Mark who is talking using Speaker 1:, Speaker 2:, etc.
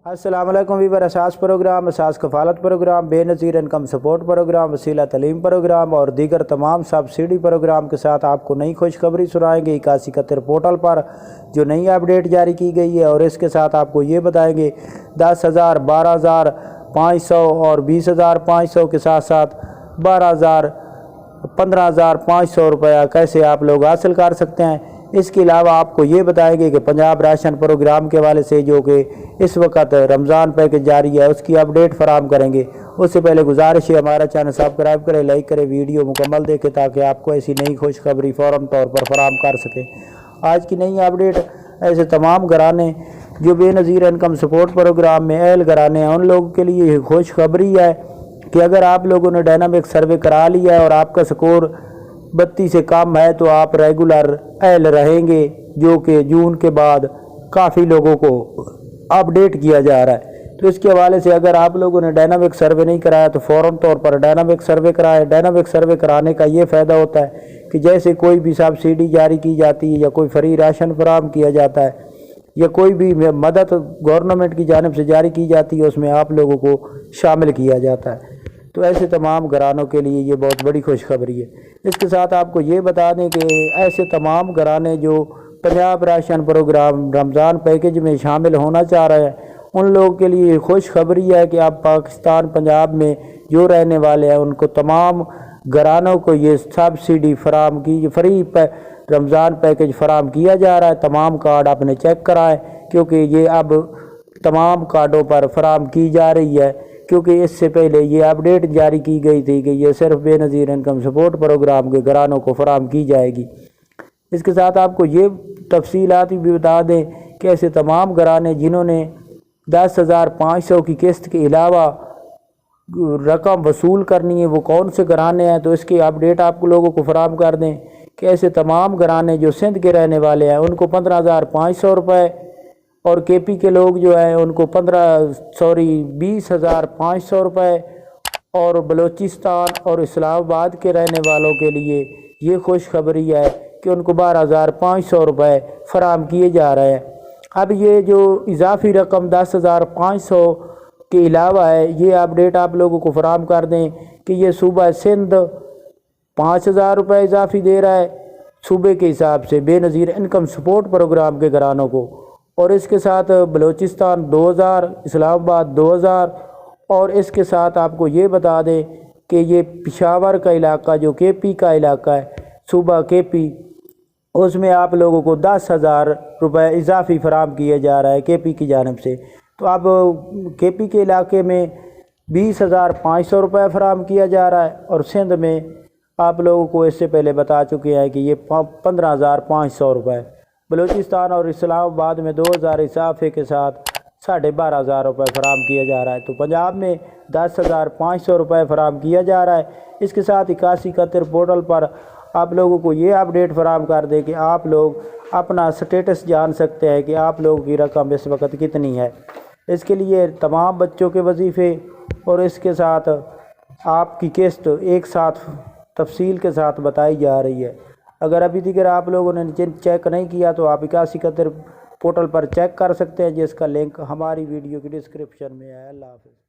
Speaker 1: السلام علیکم ویور اساس پروگرام، اساس کفالت پروگرام، بے نظیر انکم سپورٹ پروگرام، وسیلہ تعلیم پروگرام اور دیگر تمام سبسڈی پروگرام کے ساتھ آپ کو نئی خوشخبری سنائیں گے 8171 پورٹل پر جو نئی اپڈیٹ جاری کی گئی ہے، اور اس کے ساتھ آپ کو یہ بتائیں گے 10,000، 12,500 اور 20,500 کے ساتھ ساتھ 12,000، 15,500 روپیہ کیسے آپ لوگ حاصل کر سکتے ہیں۔ اس کے علاوہ آپ کو یہ بتائیں گے کہ پنجاب راشن پروگرام کے حوالے سے جو کہ اس وقت رمضان پیکج جاری ہے اس کی اپڈیٹ فراہم کریں گے۔ اس سے پہلے گزارش ہے ہمارا چینل سبسکرائب کریں، لائک کریں، ویڈیو مکمل دیکھیں تاکہ آپ کو ایسی نئی خوشخبری فوراً طور پر فراہم کر سکیں۔ آج کی نئی اپڈیٹ ایسے تمام گھرانے جو بے نظیر انکم سپورٹ پروگرام میں اہل گھرانے ہیں ان لوگوں کے لیے یہ خوشخبری ہے کہ اگر آپ لوگوں نے ڈائنامک سروے کرا لیا ہے اور آپ کا سکور 32 سے کم ہے تو آپ ریگولر اہل رہیں گے، جو کہ جون کے بعد کافی لوگوں کو اپڈیٹ کیا جا رہا ہے۔ تو اس کے حوالے سے اگر آپ لوگوں نے ڈائنامک سروے نہیں کرایا تو فوراً طور پر ڈائنامک سروے کرائیں۔ ڈائنامک سروے کرانے کا یہ فائدہ ہوتا ہے کہ جیسے کوئی بھی سبسڈی جاری کی جاتی ہے یا کوئی فری راشن فراہم کیا جاتا ہے یا کوئی بھی مدد گورنمنٹ کی جانب سے جاری کی جاتی ہے اس میں آپ لوگوں کو شامل کیا جاتا ہے۔ تو ایسے تمام گھرانوں کے لیے یہ بہت بڑی خوشخبری ہے۔ اس کے ساتھ آپ کو یہ بتا دیں کہ ایسے تمام گھرانے جو پنجاب راشن پروگرام رمضان پیکج میں شامل ہونا چاہ رہے ہیں ان لوگوں کے لیے خوشخبری ہے کہ اب پاکستان پنجاب میں جو رہنے والے ہیں ان کو تمام گھرانوں کو یہ سبسڈی فراہم کی فری رمضان پیکج فراہم کیا جا رہا ہے۔ تمام کارڈ آپ نے چیک کرائے کیونکہ یہ اب تمام کارڈوں پر فراہم کی جا رہی ہے، کیونکہ اس سے پہلے یہ اپڈیٹ جاری کی گئی تھی کہ یہ صرف بے نظیر انکم سپورٹ پروگرام کے گھرانوں کو فراہم کی جائے گی۔ اس کے ساتھ آپ کو یہ تفصیلات بھی بتا دیں کہ ایسے تمام گھرانے جنہوں نے 10,500 کی قسط کے علاوہ رقم وصول کرنی ہے وہ کون سے گھرانے ہیں، تو اس کی اپڈیٹ آپ لوگوں کو فراہم کر دیں کہ ایسے تمام گھرانے جو سندھ کے رہنے والے ہیں ان کو 15,500 روپے اور کے پی کے لوگ جو ہیں ان کو 20,500 روپے اور بلوچستان اور اسلام آباد کے رہنے والوں کے لیے یہ خوشخبری ہے کہ ان کو 12,500 روپے فراہم کیے جا رہے ہیں۔ اب یہ جو اضافی رقم 10,500 کے علاوہ ہے یہ اپڈیٹ آپ لوگوں کو فراہم کر دیں کہ یہ صوبہ سندھ 5,000 روپے اضافی دے رہا ہے صوبے کے حساب سے بے نظیر انکم سپورٹ پروگرام کے گھرانوں کو، اور اس کے ساتھ بلوچستان 2,000، اسلام آباد 2,000، اور اس کے ساتھ آپ کو یہ بتا دیں کہ یہ پشاور کا علاقہ جو کے پی کا علاقہ ہے صوبہ کے پی اس میں آپ لوگوں کو 10,000 روپے اضافی فراہم کیے جا رہا ہے کے پی کی جانب سے۔ تو اب کے پی کے علاقے میں 20,500 روپے فراہم کیا جا رہا ہے، اور سندھ میں آپ لوگوں کو اس سے پہلے بتا چکے ہیں کہ یہ 15,500 روپے، بلوچستان اور اسلام آباد میں 2,000 اضافے کے ساتھ 12,500 روپے فراہم کیا جا رہا ہے۔ تو پنجاب میں 10,500 روپے فراہم کیا جا رہا ہے۔ اس کے ساتھ 8171 پورٹل پر آپ لوگوں کو یہ اپڈیٹ فراہم کر دیں کہ آپ لوگ اپنا سٹیٹس جان سکتے ہیں کہ آپ لوگوں کی رقم اس وقت کتنی ہے۔ اس کے لیے تمام بچوں کے وظیفے اور اس کے ساتھ آپ کی قسط ایک ساتھ تفصیل کے ساتھ بتائی جا رہی ہے۔ اگر ابھی دیگر آپ لوگوں نے چیک نہیں کیا تو آپ 8171 پورٹل پر چیک کر سکتے ہیں، جس کا لنک ہماری ویڈیو کی ڈسکرپشن میں ہے۔ اللہ حافظ۔